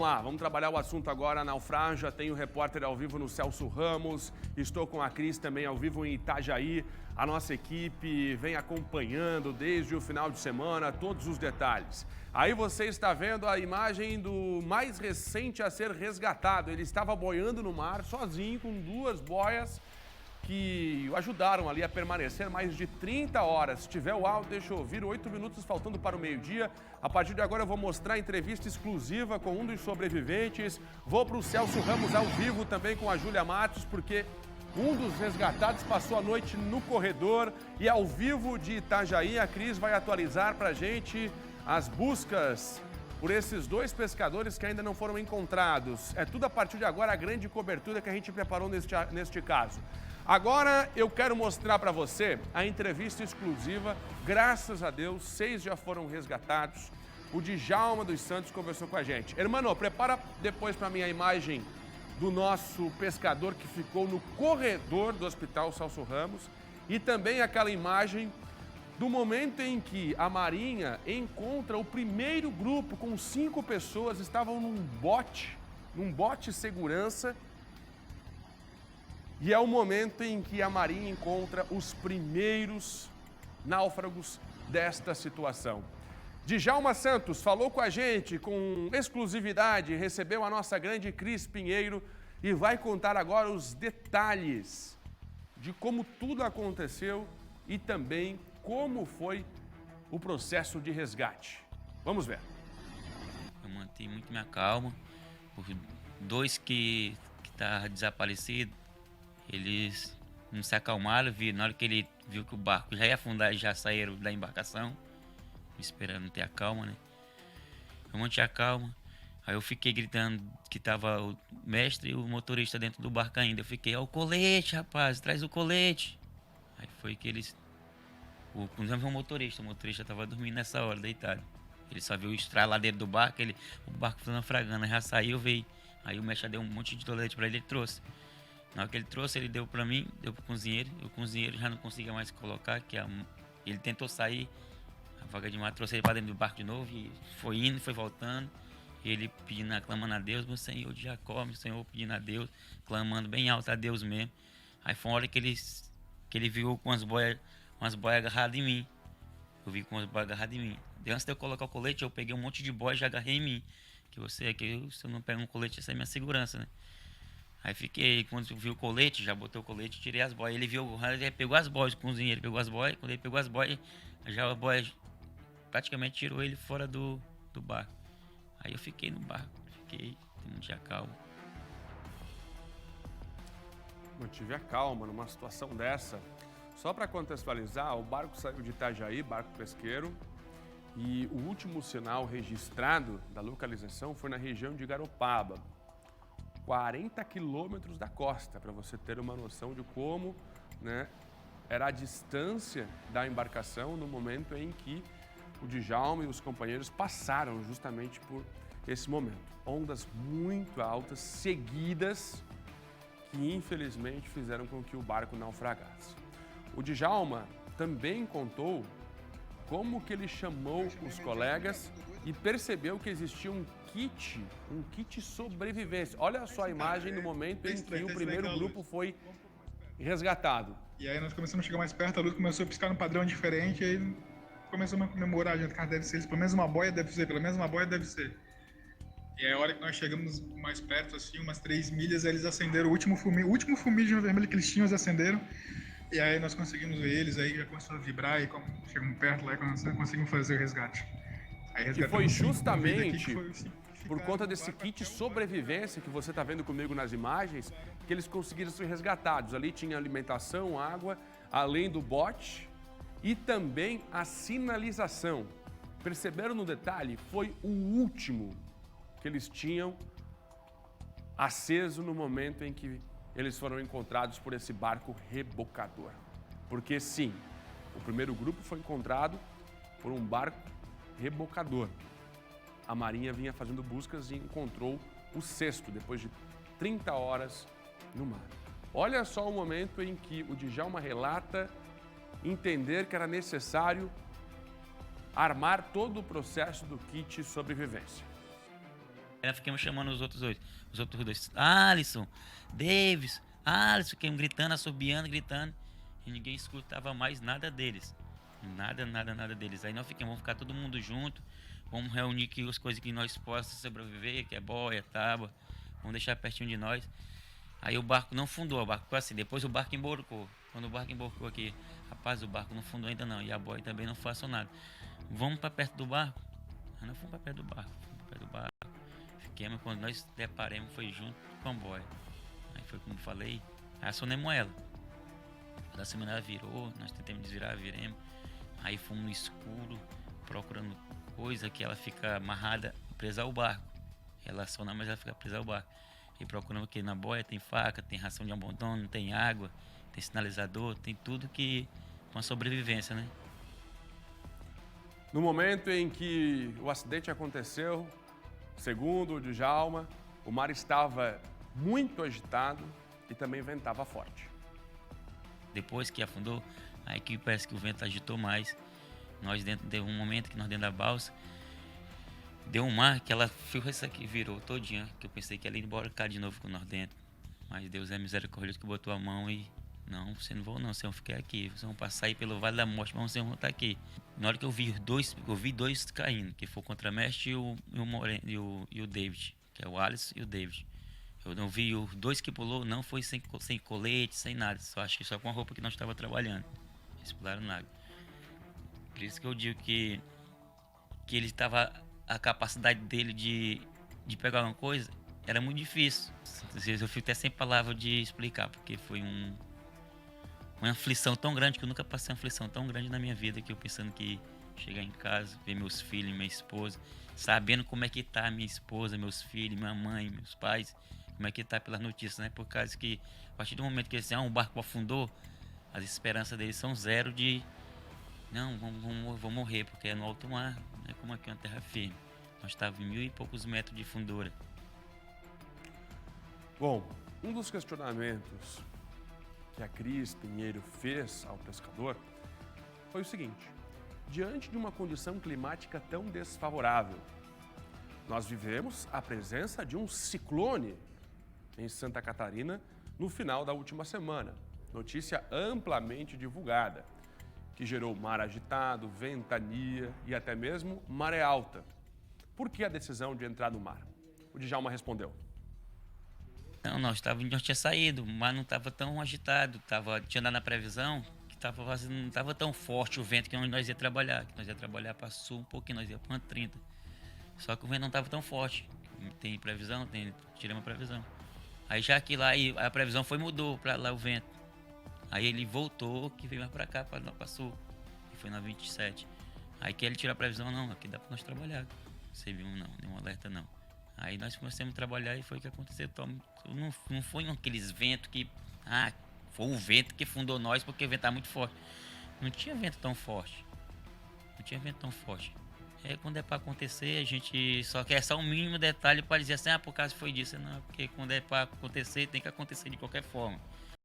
Vamos trabalhar o assunto agora, naufrágio. Tem o repórter ao vivo no Celso Ramos, estou com a Cris também ao vivo em Itajaí. A nossa equipe vem acompanhando desde o final de semana todos os detalhes. Aí você está vendo a imagem do mais recente a ser resgatado. Ele estava boiando no mar sozinho com 2 boias que o ajudaram ali a permanecer mais de 30 horas. Se tiver o áudio, deixa eu ouvir. 8 minutos faltando para o meio-dia. A partir de agora eu vou mostrar a entrevista exclusiva com um dos sobreviventes. Vou para o Celso Ramos ao vivo também com a Júlia Matos, porque um dos resgatados passou a noite no corredor. E ao vivo de Itajaí, a Cris vai atualizar para a gente as buscas por esses 2 pescadores que ainda não foram encontrados. É tudo a partir de agora, a grande cobertura que a gente preparou neste caso. Agora eu quero mostrar para você a entrevista exclusiva. Graças a Deus, 6 já foram resgatados. O Djalma dos Santos conversou com a gente. Hermano, prepara depois para mim a imagem do nosso pescador que ficou no corredor do Hospital Celso Ramos e também aquela imagem do momento em que a Marinha encontra o primeiro grupo com 5 pessoas, estavam num bote segurança. E é o momento em que a Marinha encontra os primeiros náufragos desta situação. Djalma Santos falou com a gente com exclusividade, recebeu a nossa grande Cris Pinheiro e vai contar agora os detalhes de como tudo aconteceu e também como foi o processo de resgate. Vamos ver. Eu mantive muito minha calma. Os 2 que estavam desaparecidos, eles não se acalmaram. Na hora que ele viu que o barco já ia afundar, já saíram da embarcação, esperando ter a calma, né? Eu mantive a calma. Aí eu fiquei gritando que tava o mestre e o motorista dentro do barco ainda. Eu fiquei, ó, o colete, rapaz, traz o colete. Aí foi que eles... O motorista tava dormindo nessa hora, deitado. Ele só viu o estraladeiro do barco, o barco foi naufragando, já saiu, veio. Aí o mestre deu um monte de colete pra ele, ele trouxe. Na hora que ele trouxe, ele deu pra mim, deu pro cozinheiro. O cozinheiro já não conseguia mais colocar, ele tentou sair. A vaga de mar trouxe ele pra dentro do barco de novo e foi indo, foi voltando. E ele pedindo, clamando a Deus, meu Senhor de Jacó, meu Senhor, pedindo a Deus, clamando bem alto a Deus mesmo. Aí foi uma hora que ele viu com umas boias agarradas em mim. Eu vi com umas boias agarradas em mim. Antes de eu colocar o colete, eu peguei um monte de boia e já agarrei em mim. Se eu não pegar um colete, essa é a minha segurança, né? Aí fiquei, quando eu vi o colete, já botei o colete e tirei as boias. Ele pegou as boias, o cozinheiro pegou as boias. Quando ele pegou as boias, já a boia praticamente tirou ele fora do barco. Aí eu fiquei no barco, mantive a calma. Mantive a calma numa situação dessa. Só para contextualizar, o barco saiu de Itajaí, barco pesqueiro, e o último sinal registrado da localização foi na região de Garopaba, 40 quilômetros da costa, para você ter uma noção de como, né, era a distância da embarcação no momento em que o Djalma e os companheiros passaram justamente por esse momento. Ondas muito altas, seguidas, que infelizmente fizeram com que o barco naufragasse. O Djalma também contou como que ele chamou os colegas e percebeu que existia um kit sobrevivência. Olha só a imagem no momento em que o primeiro grupo foi resgatado. E aí nós começamos a chegar mais perto, a luz começou a piscar num padrão diferente, e aí começamos a comemorar, gente, cara, deve ser, pelo menos uma boia deve ser, pelo menos uma boia deve ser. E aí a hora que nós chegamos mais perto, assim, umas 3 milhas, aí eles acenderam o último fumígeo vermelho que eles tinham, eles acenderam. E aí nós conseguimos ver eles, aí já começou a vibrar, e como chegamos perto lá, conseguimos fazer o resgate. Que foi justamente por conta desse kit sobrevivência que você está vendo comigo nas imagens, que eles conseguiram ser resgatados. Ali tinha alimentação, água, além do bote e também a sinalização. Perceberam no detalhe? Foi o último que eles tinham aceso no momento em que eles foram encontrados por esse barco rebocador. Porque sim, o primeiro grupo foi encontrado por um barco rebocador. A Marinha vinha fazendo buscas e encontrou o 6º, depois de 30 horas no mar. Olha só o momento em que o Djalma relata entender que era necessário armar todo o processo do kit sobrevivência. Aí ficamos chamando os outros dois. Alisson, Davis, Alisson, ficamos gritando, assobiando, gritando. E ninguém escutava mais nada deles. Nada deles. Aí nós ficamos, vamos ficar todo mundo junto. Vamos reunir aqui as coisas que nós possamos sobreviver, que é boia, tábua. Vamos deixar pertinho de nós. Aí o barco não fundou, o barco ficou assim. Depois o barco emborcou. Quando o barco emborcou aqui, rapaz, o barco não fundou ainda não. E a boia também não faço nada. Vamos para perto do barco. Aí nós fomos para perto do barco. Fiquemos, quando nós deparemos, foi junto com a boia. Aí foi como falei, aí acionamos ela. Da semana ela virou, nós tentamos desvirar, viremos. Aí fomos no escuro, procurando coisa que ela fica amarrada, presa ao barco. Ela aciona, mas ela fica presa ao barco. E procuramos que na boia tem faca, tem ração de abandono, tem água, tem sinalizador, tem tudo que uma sobrevivência, né? No momento em que o acidente aconteceu, segundo o Djalma, o mar estava muito agitado e também ventava forte. Depois que afundou, aí que parece que o vento agitou mais. Nós deu um momento que nós dentro da balsa, deu um mar que ela isso aqui virou todinha, que eu pensei que ela ia embora cá de novo com nós dentro. Mas Deus é misericordioso que botou a mão e não, você não vai não, vocês vão ficar aqui, vocês vão passar aí pelo Vale da Morte, mas vocês vão estar aqui. Na hora que eu vi dois caindo, que foi o Contramestre e o David, que é o Alice e o David. Eu não vi os dois que pulou, não foi sem colete, sem nada, acho que só com a roupa que nós estávamos trabalhando. Eles pularam na água. Por isso que eu digo que ele estava, a capacidade dele de pegar uma coisa era muito difícil. Eu fico até sem palavra de explicar, porque foi uma aflição tão grande, que eu nunca passei uma aflição tão grande na minha vida, que eu pensando que chegar em casa, ver meus filhos, minha esposa, sabendo como é que tá minha esposa, meus filhos, minha mãe, meus pais, como é que tá pelas notícias, né? Por causa que, a partir do momento que eles disseram, um barco afundou, as esperanças deles são zero de, não, vou morrer, porque é no alto mar, não é como aqui uma terra firme. Nós estávamos em 1000 e poucos metros de fundura. Bom, um dos questionamentos que a Cris Pinheiro fez ao pescador foi o seguinte: diante de uma condição climática tão desfavorável, nós vivemos a presença de um ciclone em Santa Catarina no final da última semana, notícia amplamente divulgada, que gerou mar agitado, ventania e até mesmo maré alta. Por que a decisão de entrar no mar? O Djalma respondeu. Não, nós tinha saído, mas não estava tão agitado, tinha dado na previsão que não estava tão forte o vento que nós ia trabalhar, para sul um pouquinho, nós ia para 30. Só que o vento não estava tão forte. Tem previsão, tiramos a previsão. Aí já que lá a previsão mudou para lá o vento. Aí ele voltou, que veio mais para cá, para sul, e foi na 27. Aí que ele tirou a previsão, não, aqui dá para nós trabalhar. Você viu, não, nenhum alerta não. Aí nós começamos a trabalhar e foi o que aconteceu. Não foi aqueles ventos que, foi o vento que fundou nós, porque o vento estava muito forte. Não tinha vento tão forte. Quando é para acontecer, a gente só quer só um mínimo detalhe para dizer assim, por causa foi disso. Não, porque quando é para acontecer, tem que acontecer de qualquer forma.